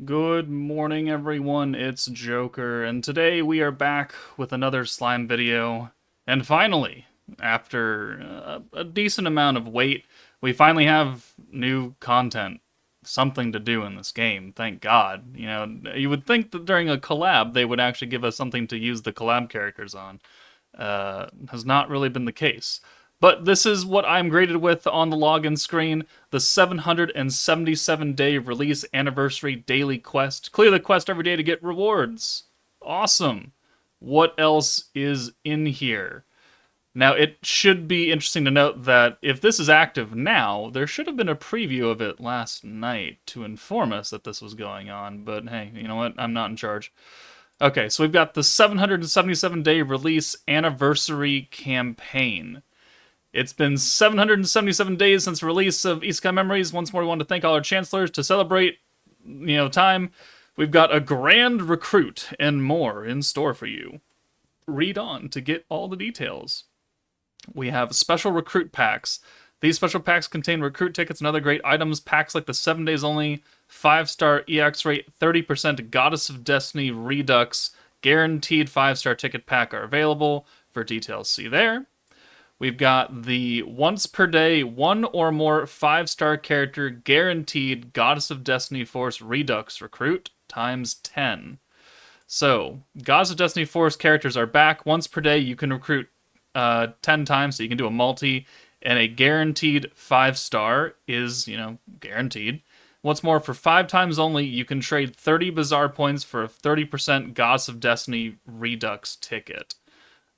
Good morning, everyone. It's Joker, and today we are back with another slime video. And finally, after a decent amount of wait, we finally have new content, something to do in this game. Thank God. You know, you would think that during a collab they would actually give us something to use the collab characters on. Has not really been the case. But this is what I'm graded with on the login screen, the 777-day release anniversary daily quest. Clear the quest every day to get rewards. Awesome. What else is in here? Now, it should be interesting to note that if this is active now, there should have been a preview of it last night to inform us that this was going on, but hey, you know what? I'm not in charge. Okay, so we've got the 777-day release anniversary campaign. It's been 777 days since the release of Isekai Memories. Once more, we want to thank all our chancellors to celebrate, time. We've got a grand recruit and more in store for you. Read on to get all the details. We have special recruit packs. These special packs contain recruit tickets and other great items. Packs like the 7 days only 5-star EX rate 30% Goddess of Destiny Redux guaranteed 5-star ticket pack are available. For details, see there. We've got the once per day, one or more 5-star character guaranteed Goddess of Destiny Force Redux recruit times 10. So, Goddess of Destiny Force characters are back. Once per day, you can recruit 10 times, so you can do a multi, and a guaranteed 5-star is, guaranteed. What's more, for 5 times only, you can trade 30 Bazaar points for a 30% Goddess of Destiny Redux ticket.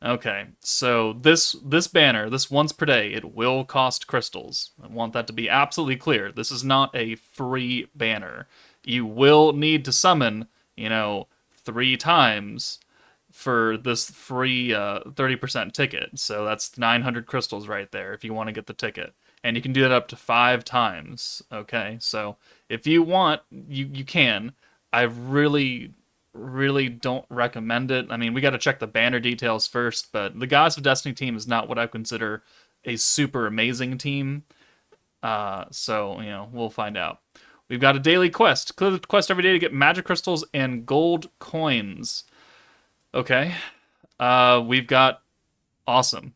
Okay, so this banner, this once per day, it will cost crystals. I want that to be absolutely clear. This is not a free banner. You will need to summon, 3 times for this free 30% ticket. So that's 900 crystals right there if you want to get the ticket. And you can do that up to 5 times. Okay, so if you want, you can. I really don't recommend it. I mean, we got to check the banner details first, but the Gods of Destiny team is not what I consider a super amazing team. So, we'll find out. We've got a daily quest. Clear the quest every day to get magic crystals and gold coins. Okay. We've got awesome.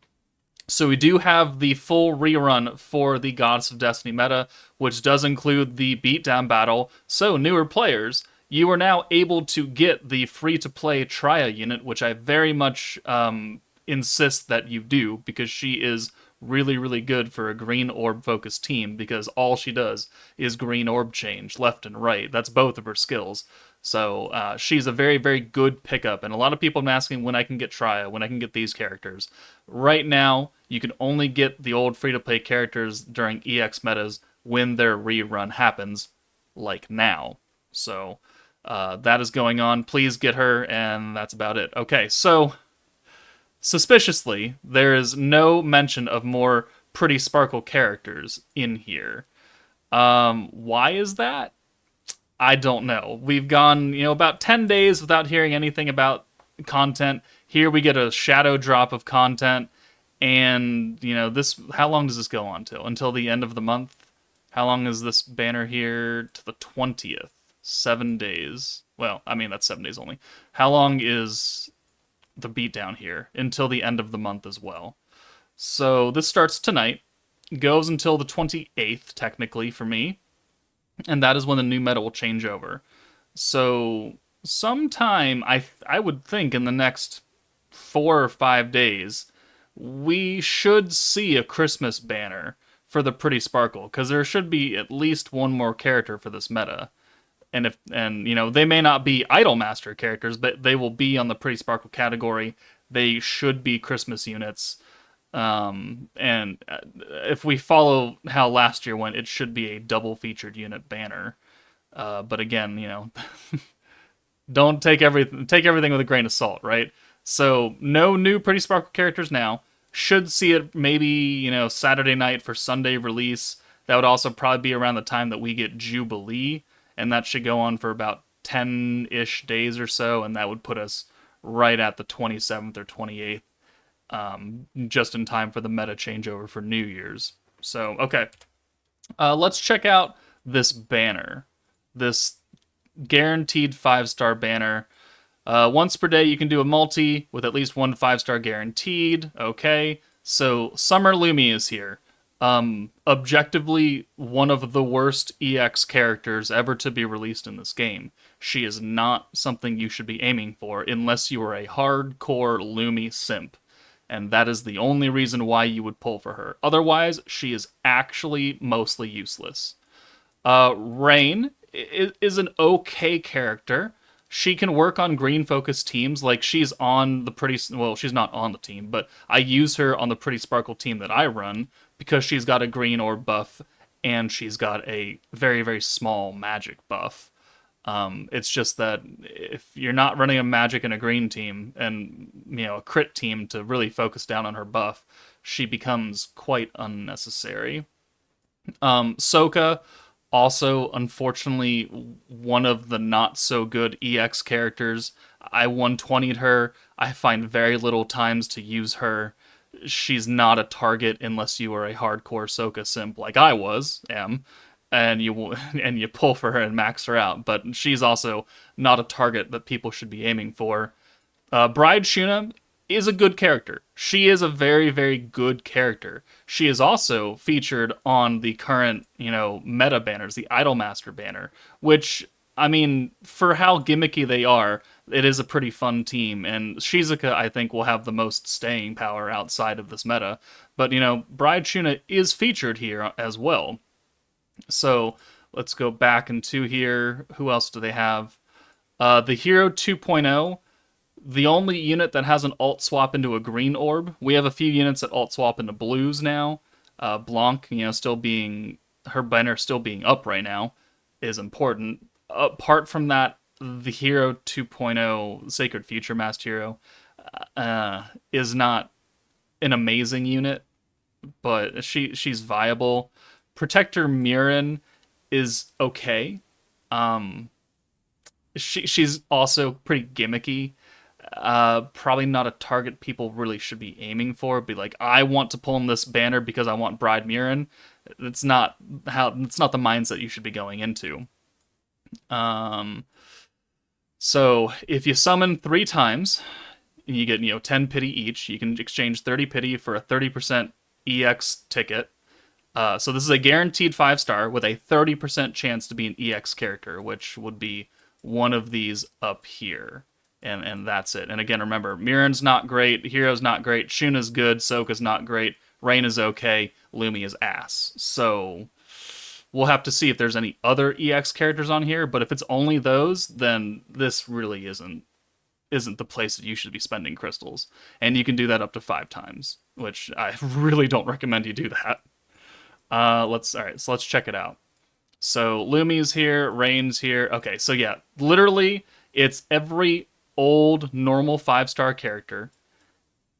So we do have the full rerun for the Goddess of Destiny meta, which does include the beatdown battle. So newer players, you are now able to get the free-to-play Triya unit, which I very much insist that you do, because she is really, really good for a green orb-focused team, because all she does is green orb change left and right. That's both of her skills. So she's a very, very good pickup, and a lot of people have been asking when I can get Triya, when I can get these characters. Right now, you can only get the old free-to-play characters during EX metas when their rerun happens, like now. So that is going on. Please get her, and that's about it. Okay, so suspiciously, there is no mention of more Pretty Sparkle characters in here. Why is that? I don't know. We've gone, about 10 days without hearing anything about content. Here we get a shadow drop of content, and, this, how long does this go on till? Until the end of the month? How long is this banner here? To the 20th. 7 days. Well, I mean, that's 7 days only. How long is the beatdown here? Until the end of the month as well. So this starts tonight, goes until the 28th, technically, for me. And that is when the new meta will change over. So sometime, I would think in the next 4 or 5 days, we should see a Christmas banner for the Pretty Sparkle, because there should be at least one more character for this meta. And they may not be Idolmaster characters, but they will be on the Pretty Sparkle category. They should be Christmas units. And if we follow how last year went, it should be a double featured unit banner. But again, don't take everything with a grain of salt, right? So no new Pretty Sparkle characters now. Should see it maybe, Saturday night for Sunday release. That would also probably be around the time that we get Jubilee, and that should go on for about 10-ish days or so, and that would put us right at the 27th or 28th, just in time for the meta changeover for New Year's. So, okay. Let's check out this banner. This guaranteed 5-star banner. Once per day, you can do a multi with at least 1 5-star guaranteed. Okay, so Summer Lumi is here. Objectively, one of the worst EX characters ever to be released in this game. She is not something you should be aiming for unless you are a hardcore Lumi simp. And that is the only reason why you would pull for her. Otherwise, she is actually mostly useless. Rain is an okay character. She can work on green focused teams. Like, she's on the pretty, well, she's not on the team, but I use her on the Pretty Sparkle team that I run because she's got a green orb buff and she's got a very, very small magic buff. It's just that if you're not running a magic and a green team and, a crit team to really focus down on her buff, she becomes quite unnecessary. Soka, also, unfortunately, one of the not so good EX characters. I 120'd her. I find very little times to use her. She's not a target unless you are a hardcore Soka simp like I am, and you pull for her and max her out. But she's also not a target that people should be aiming for. Bride Shuna is a good character. She is a very, very good character. She is also featured on the current, meta banners, the Idolmaster banner, which, I mean, for how gimmicky they are, it is a pretty fun team. And Shizuka, I think, will have the most staying power outside of this meta. But, Bride Shuna is featured here as well. So let's go back into here. Who else do they have? The Hero 2.0. The only unit that has an alt swap into a green orb. We have a few units that alt swap into blues now. Blanc, still being, her banner still being up right now, is important. Apart from that, the Hero 2.0 Sacred Future Masked Hero is not an amazing unit, but she's viable. Protector Mirren is okay. She's also pretty gimmicky. Probably not a target people really should be aiming for. Be like, I want to pull in this banner because I want Bride Mirren. It's not the mindset you should be going into. So if you summon 3 times, you get 10 pity each. You can exchange 30 pity for a 30% EX ticket. So this is a guaranteed 5-star with a 30% chance to be an EX character, which would be one of these up here. And that's it. And again, remember, Mirren's not great, Hero's not great, Shuna's good, Soka's not great, Rain is okay, Lumi is ass. So we'll have to see if there's any other EX characters on here, but if it's only those, then this really isn't the place that you should be spending crystals. And you can do that up to 5 times, which I really don't recommend you do that. Let's check it out. So Lumi's here, Rain's here. Okay, so yeah, literally it's every old normal 5-star character,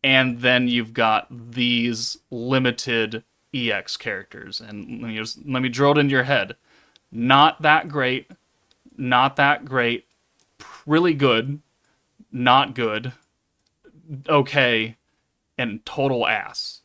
and then you've got these limited EX characters. And let me drill it into your head. Not that great, really good, not good, okay, and total ass.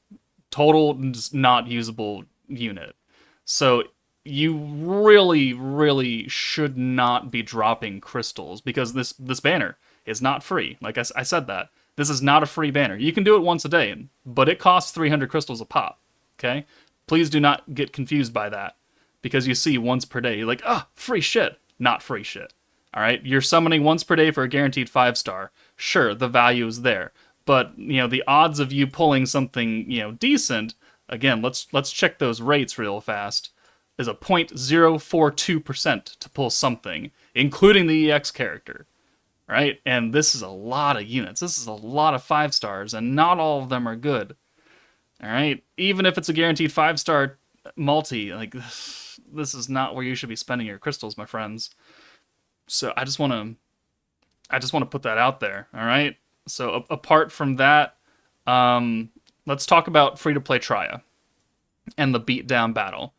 Total not usable unit. So you really, really should not be dropping crystals because this banner is not free. Like I said that. This is not a free banner. You can do it once a day, but it costs 300 crystals a pop. Okay? Please do not get confused by that because you see once per day. You're like, free shit. Not free shit. All right? You're summoning once per day for a guaranteed 5-star. Sure, the value is there. But, the odds of you pulling something, decent, again, let's check those rates real fast, is a 0.042% to pull something, including the EX character. Right? And this is a lot of units. This is a lot of 5-stars, and not all of them are good. All right? Even if it's a guaranteed 5-star multi, like, this is not where you should be spending your crystals, my friends. So I just want to put that out there, all right? So apart from that, let's talk about free-to-play Trya and the beatdown battle.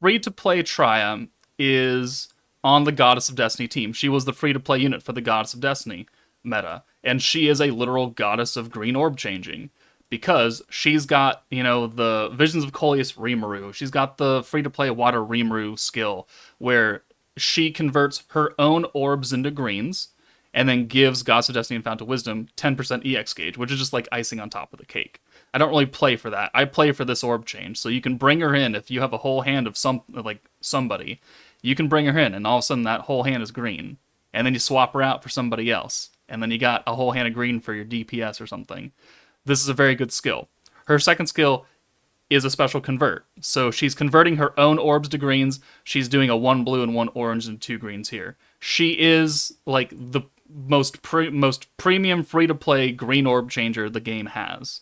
Free-to-play Trya is on the Goddess of Destiny team. She was the free-to-play unit for the Goddess of Destiny meta, and she is a literal goddess of green orb changing because she's got, the Visions of Coleus Rimuru. She's got the free-to-play Water Rimuru skill where she converts her own orbs into greens, and then gives Goddess of Destiny and Fount of Wisdom 10% EX gauge, which is just like icing on top of the cake. I don't really play for that. I play for this orb change, so you can bring her in if you have a whole hand of somebody. You can bring her in, and all of a sudden that whole hand is green, and then you swap her out for somebody else, and then you got a whole hand of green for your DPS or something. This is a very good skill. Her second skill is a special convert. So she's converting her own orbs to greens. She's doing a 1 blue and 1 orange and 2 greens here. She is like the most premium free-to-play green orb changer the game has.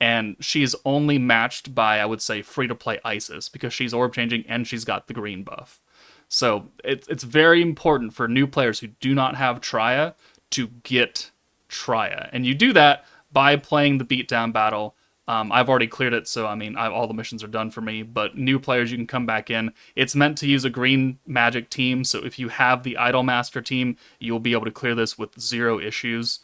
And she's only matched by, I would say, free-to-play Isis, because she's orb changing and she's got the green buff. So it's very important for new players who do not have Trya to get Trya. And you do that by playing the beatdown battle. I've already cleared it, so I mean, all the missions are done for me, but new players, you can come back in. It's meant to use a green magic team, so if you have the Idolmaster team, you'll be able to clear this with 0 issues,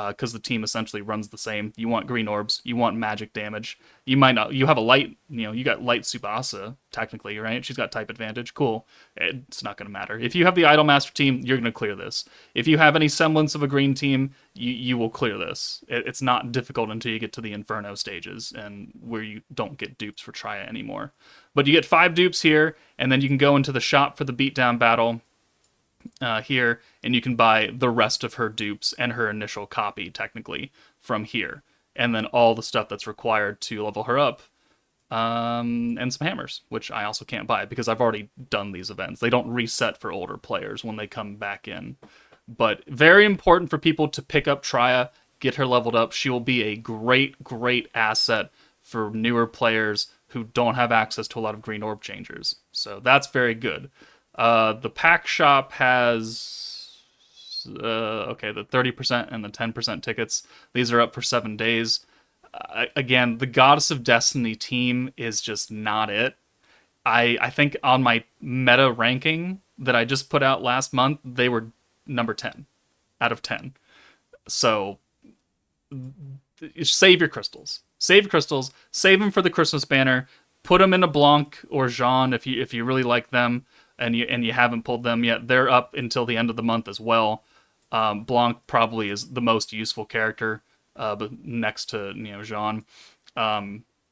because the team essentially runs the same. You want green orbs, you want magic damage. You might not, you have a light, you got light Tsubasa, technically, right? She's got type advantage, cool. It's not going to matter. If you have the Idolmaster team, you're going to clear this. If you have any semblance of a green team, you will clear this. It's not difficult until you get to the Inferno stages, and where you don't get dupes for Trya anymore. But you get 5 dupes here, and then you can go into the shop for the beatdown battle, here, and you can buy the rest of her dupes and her initial copy, technically, from here. And then all the stuff that's required to level her up, and some hammers, which I also can't buy because I've already done these events. They don't reset for older players when they come back in. But very important for people to pick up Trya, get her leveled up. She will be a great, great asset for newer players who don't have access to a lot of green orb changers. So that's very good. The pack shop has, the 30% and the 10% tickets. These are up for 7 days. Again, the Goddess of Destiny team is just not it. I think on my meta ranking that I just put out last month, they were number 10 out of 10. So save your crystals. Save crystals. Save them for the Christmas banner. Put them in a Blanc or Jean if you really like them. And you haven't pulled them yet. They're up until the end of the month as well. Blanc probably is the most useful character, but next to Jean.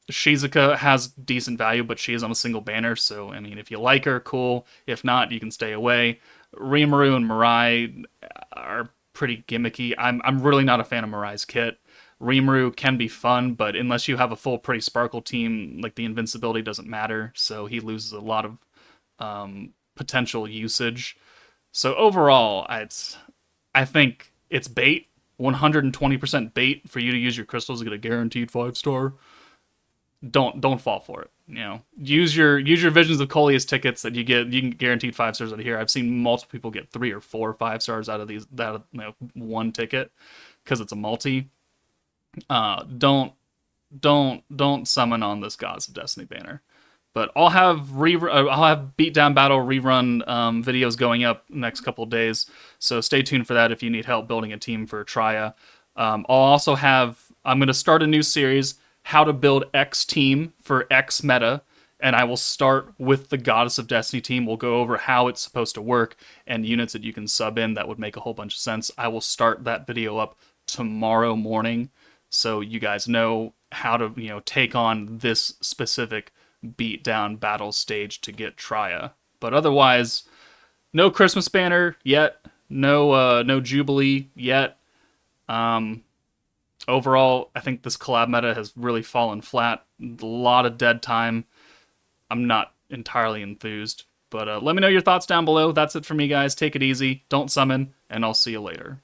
Shizuka has decent value, but she is on a single banner, so I mean, if you like her, cool. If not, you can stay away. Rimuru and Mirai are pretty gimmicky. I'm really not a fan of Mirai's kit. Rimuru can be fun, but unless you have a full Pretty Sparkle team, like the invincibility doesn't matter, so he loses a lot of potential usage. So overall, I think it's bait, 120% bait for you to use your crystals to get a guaranteed 5-star. Don't fall for it. Use your Visions of Coleus tickets that you can guaranteed 5 stars out of here. I've seen multiple people get 3 or 4 5-stars out of these one ticket because it's a multi. Don't summon on this Gods of Destiny banner. But I'll have beatdown battle rerun videos going up next couple of days, so stay tuned for that if you need help building a team for Trya. I'm going to start a new series, How to Build X Team for X Meta, and I will start with the Goddess of Destiny team. We'll go over how it's supposed to work and units that you can sub in that would make a whole bunch of sense. I will start that video up tomorrow morning, so you guys know how to take on this specific beatdown battle stage to get Trya. But otherwise, no Christmas banner yet, no Jubilee yet. Overall, I think this collab meta has really fallen flat. A lot of dead time. I'm not entirely enthused, but let me know your thoughts down below. That's it for me, guys. Take it easy, don't summon, and I'll see you later.